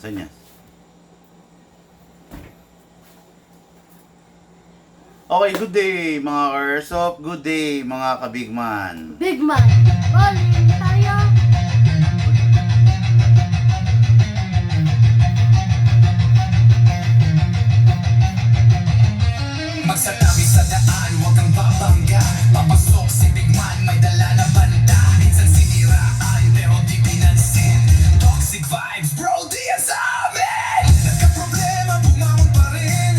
Saan yan? Okay, good day mga Airsoft. Good day mga kabigman. Big man, bowling tayo. Magsatabi sa daan, huwag kang babangga. Papasok si Big Man, may dala na banda. Minsan siniraan, pero di pinansin. Toxic vibes, bro, di yan sa amin. Nagka-problema, bumangon pa rin.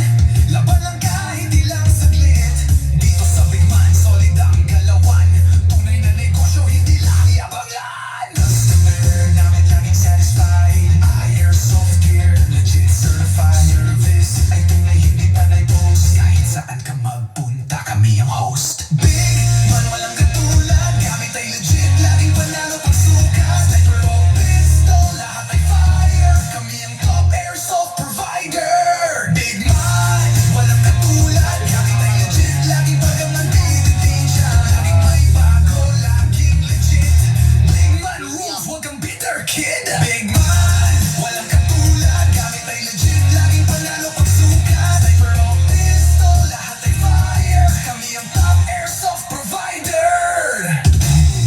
Laban lang ka, hindi lang saglit. Dito sa Big Man, solid ang galawan. Tunay na negosyo, hindi lang yabangan. Customer namin laging satisfied. Airsoft gear, legit certified. Service ay tunay, hindi pa na-post. Kahit saan ka magpunta, kami ang host. Big Man, walang katulad. Gamit ay legit, laging panalo pag sukat. Sniper o pistol, lahat ay fire. Kami ang top airsoft provider. Big Man, walang katulad. Gamit ay legit, laging pagaman tititin siya. Laging may bago, laging legit. Big Man rules, huwag kang bitter kid. Big Man, walang katulad. Gamit ay legit, laging panalo pag sukat. Sniper o pistol, lahat ay fire. Kami ang top airsoft provider.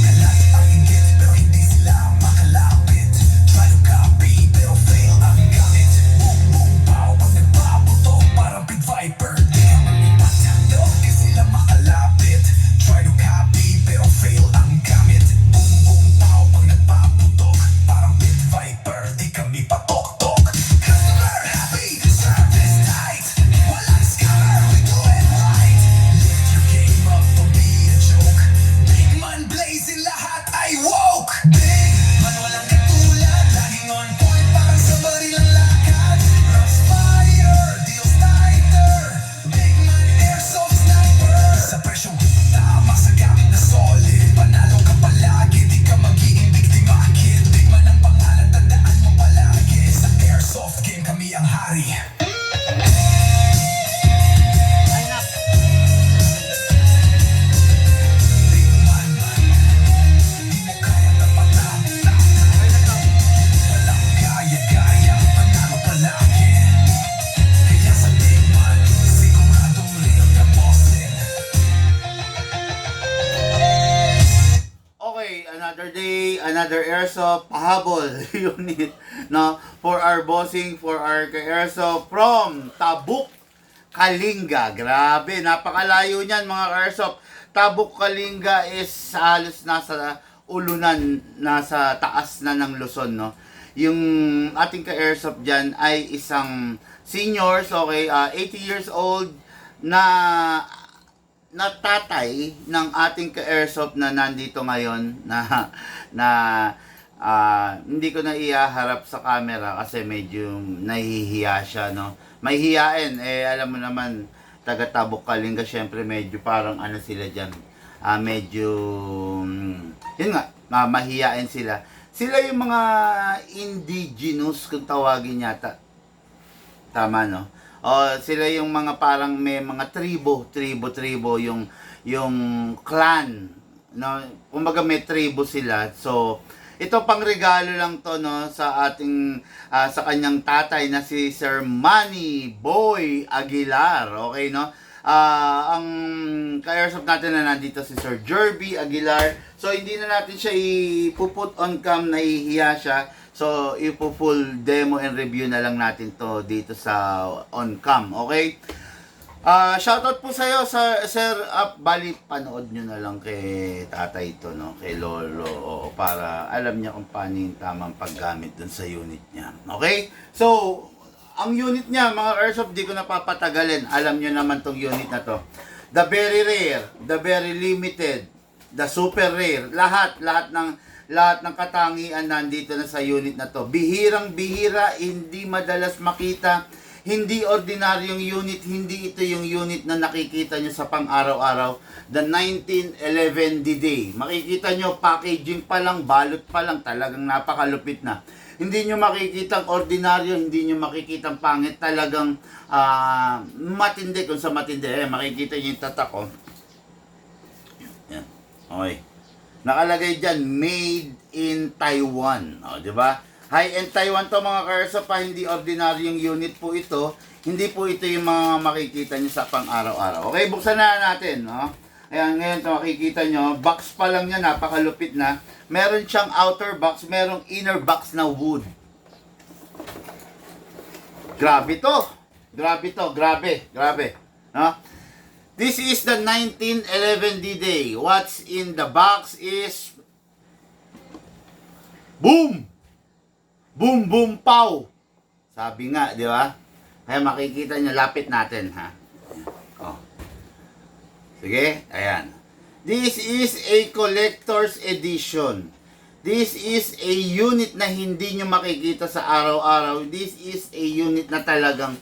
Kalat ang inggit, pero hindi sila makalapit. Try to copy, pero fail ang gamit. Boom, boom, pow, pag nagpaputok, parang Pit Viper. Di ka malipat, no, di sila makalapit. Try to copy, pero fail ang gamit. Boom, boom, pow, pag nagpaputok, parang Pit Viper. Di kami patok-tok. Customer happy, service tight. Walang scammer, we do it right. Lift your game up, don't be a joke. Big Man blazing, lahat ay woke. Big Man, walang katulad. Laging on point, parang sa barilang lakad. Crossfire, deals tighter. Big Man, airsoft sniper. Sa presyong tama, sa gamit na solid. Panalo ka palagi, di ka magiging biktima, kid. Big Man ang pangalan, tandaan mo palagi. Sa airsoft game, kami ang hari. Big Man, di mo kaya tapatan. Walang kaya-kaya, panalo palagi. Kaya sa Big Man, siguradong real ka bossin. Okay, another day, another Airsoft pahabol unit, no? For our bossing, for our Airsoft from Tabuk, Kalinga. Grabe, napakalayo niyan mga Airsoft. Tabuk, Kalinga is halos nasa ulunan, nasa taas na ng Luzon, no? Yung ating ka-Airsoft dyan ay isang seniors, okay, 80 years old na tatay ng ating ka-Airsoft na nandito ngayon na hindi ko na ihaharap sa camera kasi medyo nahihiya siya, no. May hiyain, alam mo naman, taga Tabuk Kalinga, syempre medyo parang ano sila diyan. Medyo yun nga, mahihiyain sila. Sila yung mga indigenous kung tawagin yata. Tama, no? O sila yung mga parang may mga tribo yung clan, no? Kumbaga may tribo sila. So ito pang regalo lang to, no, sa ating sa kanyang tatay na si Sir Manny Boy Aguilar, okay, no? Ang ka-Airsoft natin na nandito si Sir Jerby Aguilar. So hindi na natin siya ipuput on cam, nahihiya siya. So ipo-full demo and review na lang natin to dito sa on cam, okay? Shoutout po sa iyo, Sir. Bali, panood nyo na lang kay tatay ito, no? Kay Lolo, o para alam niya kung paano yung tamang paggamit dun sa unit niya. Okay? So, ang unit niya, mga Airsoft, di ko napapatagalin. Alam nyo naman tong unit na to. The very rare, the very limited, the super rare, lahat ng katangian nandito na sa unit na to. Bihirang-bihira, hindi madalas makita. Hindi ordinaryong unit, hindi ito yung unit na nakikita nyo sa pang-araw-araw. The 1911 D-Day. Makikita nyo, packaging pa lang, balot pa lang, talagang napakalupit na. Hindi nyo makikitang ordinaryo, hindi nyo makikitang pangit, talagang matindi. Kung sa matindi, makikita nyo yung tatak, oh. Yan. Okay. Nakalagay dyan, made in Taiwan. O, di ba? High-end Taiwan to mga ka-airsoft pa, hindi ordinaryong unit po ito. Hindi po ito yung mga makikita nyo sa pang-araw-araw. Okay, buksan na natin, no? Ayan, ngayon ito makikita nyo, box pa lang yan, napakalupit na. Meron siyang outer box, merong inner box na wood. Grabe to. Grabe to, grabe. No? This is the 1911 D-Day. What's in the box is boom! Boom, boom, pow! Sabi nga, di ba? Kaya makikita nyo, lapit natin, ha? Oh. Sige, ayan. This is a collector's edition. This is a unit na hindi nyo makikita sa araw-araw. This is a unit na talagang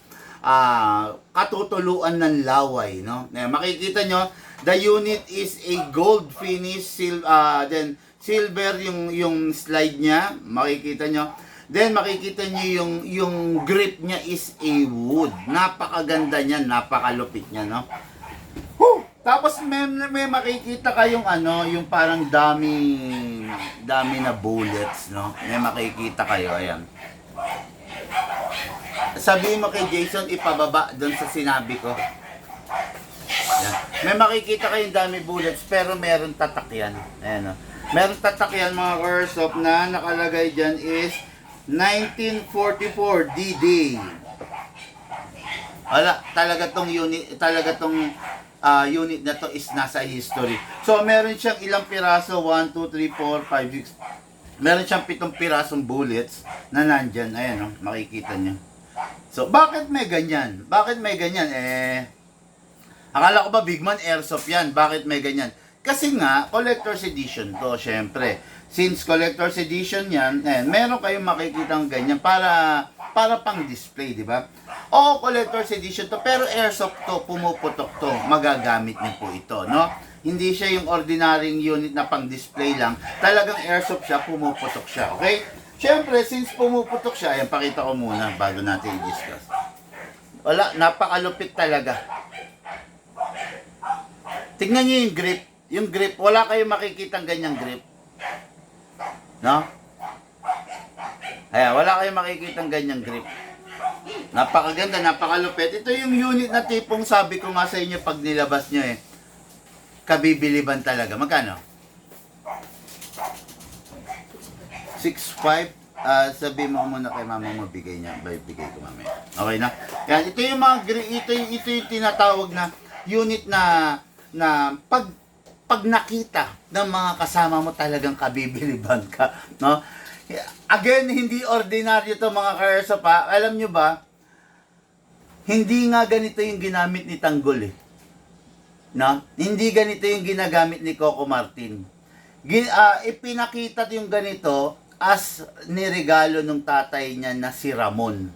katutuluan ng laway, no? Makikita nyo, the unit is a gold finish, then silver yung slide niya, makikita nyo. Then makikita nyo yung grip niya is a wood. Napakaganda niya, napakalupit niya, no? Woo! Tapos may makikita kayong yung parang dami na bullets, no? May makikita kayo, ayan. Sabihin mo kay Jason, ipababa doon sa sinabi ko. Ayan. May makikita kayong dami bullets, pero meron tatak yan. Ayan, no? Meron tatak yan mga airsoft na nakalagay dyan is 1944 D-Day. Wala, talaga tong unit na to is nasa history. So, meron siyang ilang piraso, 1, 2, 3, 4, 5, 6. Meron siyang 7 pirasong bullets na nandyan. Ayan, no? Makikita nyo. So, bakit may ganyan? Bakit may ganyan? Akala ko ba Big Man Airsoft yan? Bakit may ganyan? Kasi nga, collector's edition to, syempre. Since collector's edition yan, meron kayong makikitang ganyan para pang display, di ba? O collector's edition to, pero airsoft to, pumuputok to, magagamit niyo po ito, no? Hindi siya yung ordinaryong unit na pang display lang, talagang airsoft siya, pumuputok siya, okay? Siyempre, since pumuputok siya, ayan, pakita ko muna bago natin i-discuss. Wala, napakalupit talaga. Tingnan niyo yung grip. Yung grip, wala kayong makikitang ganyang grip. No? Ayan, wala kayong makikitang ganyang grip. Napakaganda, napakalupit. Ito yung unit na tipong sabi ko nga sa inyo pag nilabas nyo kabibiliban talaga. Magkano? 6.5. Sabi mo muna kay mama mo, bigay niya. Bigay ko mamaya. Okay na? Yan, ito yung mga ito yung tinatawag na unit na pag nakita ng mga kasama mo talagang kabibiliban ka, no? Again, hindi ordinaryo to mga ka-airsoft pa. Alam nyo ba, hindi nga ganito yung ginamit ni Tanggol no? Hindi ganito yung ginagamit ni Coco Martin. Ipinakita yung ganito as niregalo ng tatay niya na si Ramon.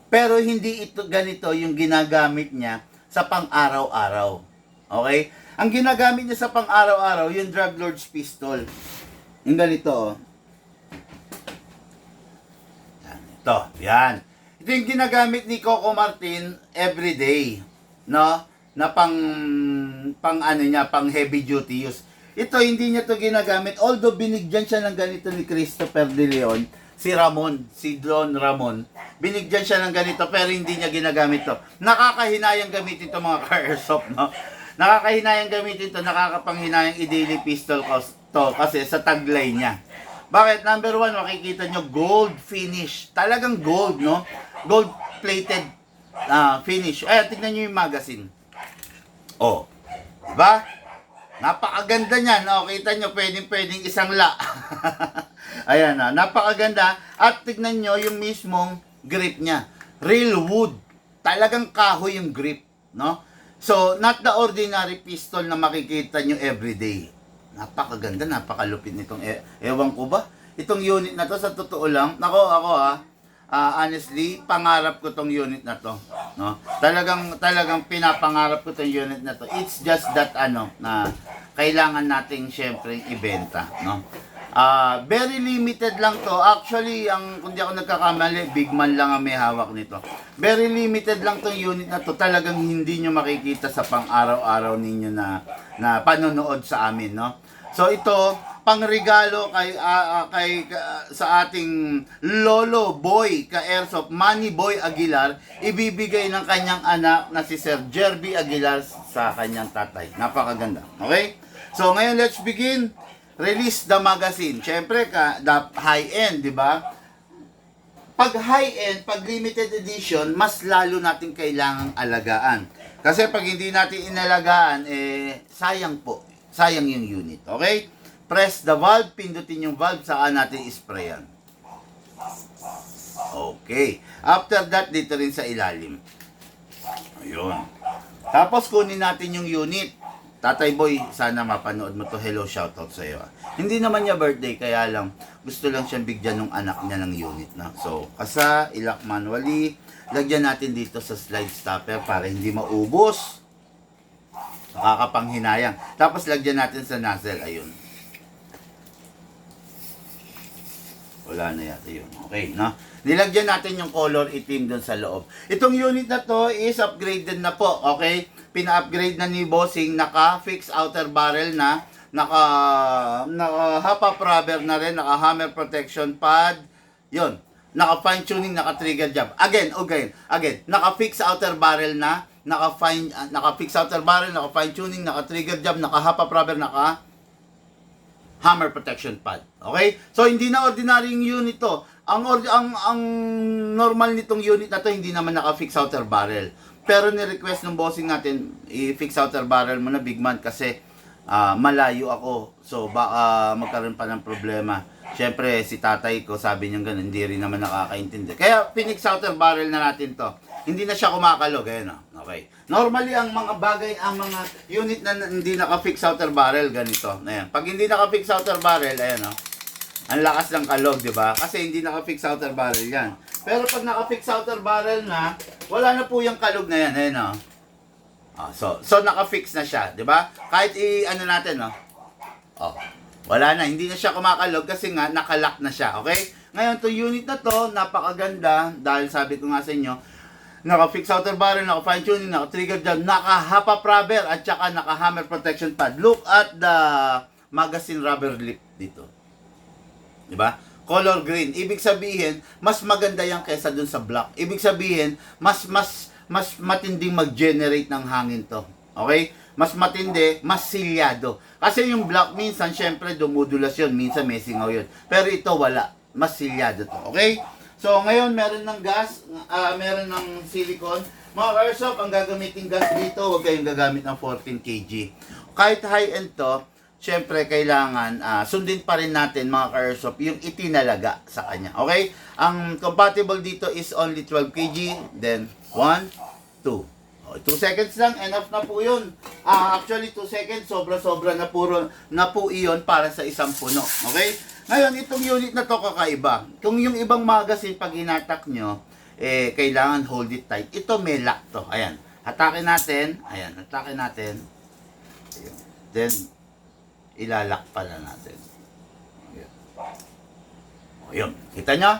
Pero hindi ito ganito yung ginagamit niya sa pang-araw-araw. Okay? Ang ginagamit niya sa pang-araw-araw, yung Drug Lord's pistol. Yung ganito, Yan. Ito yung ginagamit ni Coco Martin everyday, no? Na pang heavy duty use. Ito, hindi niya to ginagamit. Although binigyan siya ng ganito ni Christopher De Leon, si Don Ramon, binigyan siya ng ganito, pero hindi niya ginagamit to. Nakakahinayang gamitin to mga ka-airsoft, no? Nakakahinayang gamitin to, nakakapanghinayang i-daily pistol to kasi sa taglay niya. Bakit? Number 1, makikita nyo, gold finish. Talagang gold, no? Gold plated finish. Ayan, tignan nyo yung magazine. Oh, diba? Napakaganda niyan. No? Kita nyo, pwedeng isang la. Ayan, napakaganda. At tignan nyo yung mismong grip niya. Real wood. Talagang kahoy yung grip, no? So, not the ordinary pistol na makikita nyo everyday. Napakaganda, napakalupit nitong, ewan ko ba? Itong unit na to, sa totoo lang, ako honestly, pangarap ko tong unit na to, no? Talagang pinapangarap ko tong unit na to. It's just that, na kailangan nating syempre ibenta, no? Very limited lang to. Actually, kung di ako nagkakamali, Big Man lang ang may hawak nito. Very limited lang tong unit na to. Talagang hindi nyo makikita sa pang-araw-araw ninyo na panonood sa amin, no? So ito, pangregalo sa ating lolo boy ka Airsoft, Manny Boy Aguilar, ibibigay ng kanyang anak na si Sir Jerby Aguilar sa kanyang tatay. Napakaganda. Okay? So ngayon, let's begin. Release the magazine. Siyempre, high-end, di ba? Pag high-end, pag limited edition, mas lalo natin kailangang alagaan. Kasi pag hindi natin inalagaan, sayang po. Sayang yung unit. Okay? Press the valve, pindutin yung valve, saan natin isprayan. Okay. After that, dito rin sa ilalim. Ayun. Tapos kunin natin yung unit. Tatay Boy, sana mapanood mo to. Hello, shoutout sa iyo. Hindi naman niya birthday, kaya lang gusto lang siyang bigyan ng anak niya ng unit na. So, kasa, ilak manually. Lagyan natin dito sa slide stopper para hindi maubos. Nakakapanghinayang. Tapos lagyan natin sa nozzle. Ayun. Wala na yata yun. Okay, no? Nilagyan natin yung color itim doon sa loob. Itong unit na to is upgraded na po. Okay? Pina-upgrade na ni Bossing. Naka-fix outer barrel na. Naka-hop-up rubber na rin. Naka-hammer protection pad. Yun. Naka-fine tuning, naka-trigger job. Again. Naka-fix outer barrel na. Naka-fix outer barrel, naka-fine tuning, naka-trigger job, naka-hop-up rubber, naka-hammer protection pad. Okay? So, hindi na ordinary yung unit to. Ang normal nitong unit na to, hindi naman naka-fix outer barrel. Pero ni-request ng bossing natin, i-fix outer barrel mo na, big man, kasi malayo ako. So, baka magkaroon pa ng problema. Siyempre, si tatay ko, sabi niya gano'n, hindi rin naman nakakaintindi. Kaya, pinix outer barrel na natin to. Hindi na siya kumakalog. Ayan o. Okay. Normally, ang mga bagay, ang mga unit na hindi naka-fix outer barrel, ganito. Ayan. Pag hindi naka-fix outer barrel, ayan o. Ang lakas ng kalog, di ba? Kasi hindi naka-fix outer barrel yan. Pero pag naka-fix outer barrel na, wala na po yung kalog na yan. Ayan o. So naka-fix na siya, di ba? Kahit ano natin, no? Wala na, hindi na siya kumakalog kasi nga nakalock na siya, okay? Ngayon, to unit na to, napakaganda dahil sabi ko nga sa inyo, naka-fix outer barrel, naka-fine tuning, naka-trigger job, naka-hop-up rubber at saka naka-hammer protection pad. Look at the magazine rubber lip dito. Di ba? Color green. Ibig sabihin, mas maganda yan kaysa dun sa black. Ibig sabihin, mas matinding mag-generate ng hangin to. Okay? Mas matindi, mas silyado. Kasi yung black minsan, syempre, dumudulas yun. Minsan may singaw yun. Pero ito, wala. Mas silyado to. Okay? So, ngayon, meron ng gas, meron ng silicone. Mga airsoft, ang gagamitin gas dito, huwag kayong gagamit ng 14 kg. Kahit high-end to, syempre, kailangan sundin pa rin natin, mga airsoft, yung itinalaga sa kanya. Okay? Ang compatible dito is only 12 kg. Then, 1, 2. 2 seconds lang, enough na po yun. Actually, 2 seconds, sobra-sobra na po iyon para sa isang puno. Okay? Ngayon, itong unit na to kakaiba. Kung yung ibang magazine, pag hinatak nyo, kailangan hold it tight. Ito may lock to. Ayan. Hatakin natin. Ayan. Hatakin natin. Ayan. Then, ilalak pala natin. Ayan. Ayan. Kita nyo?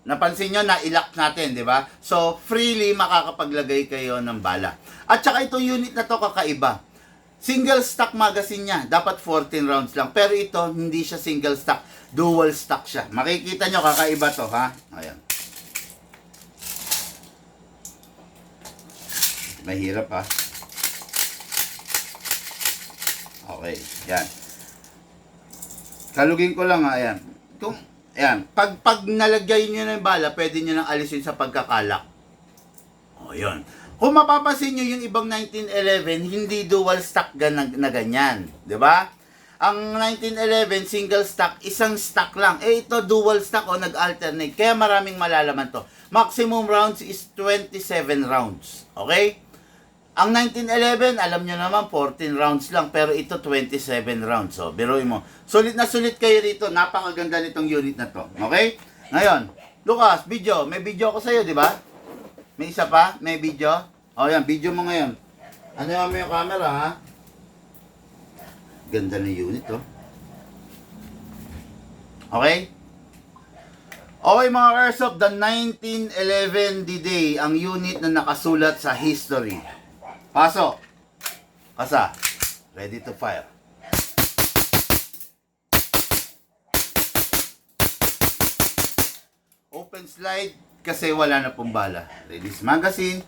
Napansin nyo na ilock natin, di ba? So, freely makakapaglagay kayo ng bala. At saka itong unit na to kakaiba. Single stock magazine niya. Dapat 14 rounds lang. Pero ito, hindi siya single stock. Dual stock siya. Makikita nyo, kakaiba to, ha? Ayan. Mahirap, ha? Okay, yan. Kalugin ko lang, ha? Ayan. Ayan. Pag nalagay nyo na yung bala, pwede nyo nang alisin sa pagkakalak. O, yun. Kung mapapansin nyo yung ibang 1911, hindi dual stock na ganyan. Diba? Ang 1911, single stock, isang stock lang. Ito dual stock o nag-alternate. Kaya maraming malalaman to. Maximum rounds is 27 rounds. Okay? Ang 1911, alam nyo naman, 14 rounds lang. Pero ito, 27 rounds. So, biruin mo. Sulit na sulit kayo rito. Napakaganda nitong unit na to. Okay? Ngayon, Lucas, video. May video ako sa'yo, di ba? May isa pa? May video? O yan, video mo ngayon. Ano mo yung camera, ha? Ganda ng unit, oh. Okay? Okay, mga airsoft, the 1911 D-Day, ang unit na nakasulat sa history. Pasok. Kasa. Ready to fire. open slide kasi wala na pong bala. Release magazine,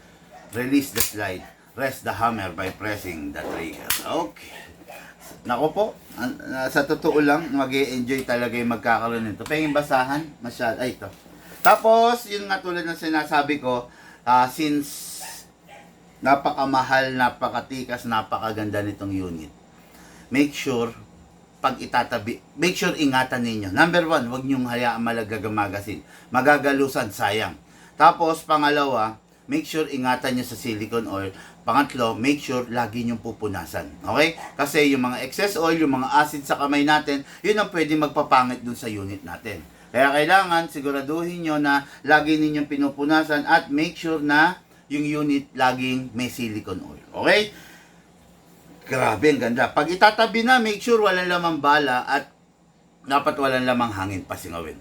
release the slide. Rest the hammer by pressing the trigger. Okay. Nako po, sa totoo lang, mag-enjoy talaga yung magkakaroon nito. Pengin basahan, masyado. Ay, ito. Tapos, yun nga tulad ng sinasabi ko, since napakamahal, napakatikas, napakaganda nitong unit, make sure, pag itatabi, make sure ingatan ninyo. Number 1, huwag nyong hayaan malagag ang magazine. Magagalusan, sayang. Tapos, pangalawa, make sure ingatan nyo sa silicone oil. Pangatlo, make sure lagi nyong pupunasan. Okay? Kasi yung mga excess oil, yung mga acid sa kamay natin, yun ang pwede magpapangit dun sa unit natin. Kaya kailangan siguraduhin nyo na lagi ninyong pinupunasan at make sure na yung unit laging may silicone oil. Okay? Grabe, ang ganda. Pag itatabi na, make sure walang lamang bala at dapat walang lamang hangin pasingawin.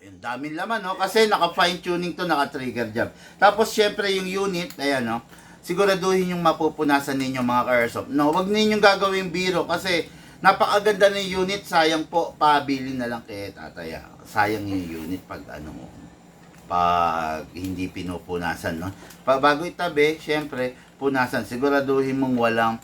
Yung daming laman, no? Kasi naka-fine tuning to, naka-trigger jab. Tapos, syempre, yung unit, ayan, no? Siguraduhin yung mapupunasan ninyo mga ka-airsoft. No, wag ninyong gagawin biro kasi napakaganda ng unit. Sayang po, pabili na lang kay tataya. Sayang yung unit pag pag hindi pinupunasan, no? Bago itabi, syempre, punasan. Siguraduhin mong walang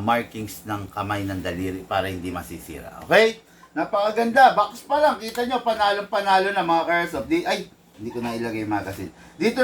markings ng kamay ng daliri para hindi masisira. Okay? Napakaganda. Box pa lang. Kita nyo, panalo na mga ka-airsoft. Hindi ko na ilagay yung magazine. Dito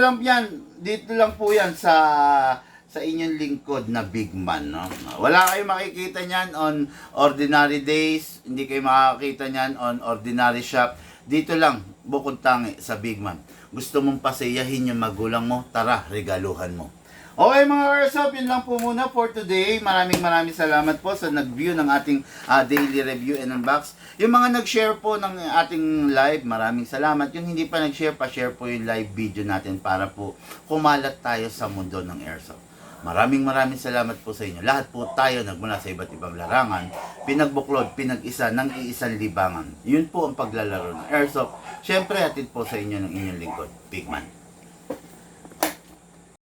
lang po yan sa inyong lingkod na big man, no? Wala kayong makikita niyan on ordinary days, hindi kayo makakita niyan on ordinary shop. Dito lang, bukod tangi sa big man. Gusto mong pasayahin yung magulang mo, tara, regaluhan mo. Okay mga airsoft, yun lang po muna for today. Maraming salamat po sa nag-view ng ating daily review and unbox. Yung mga nag-share po ng ating live, maraming salamat. Yung hindi pa nag-share, pa-share po yung live video natin para po kumalat tayo sa mundo ng airsoft. Maraming salamat po sa inyo. Lahat po tayo nagmula sa iba't ibang larangan, pinagbuklod, pinag-isa ng iisang libangan. Yun po ang paglalaro ng airsoft. Siyempre, hatid po sa inyo ng inyong lingkod, Big Man.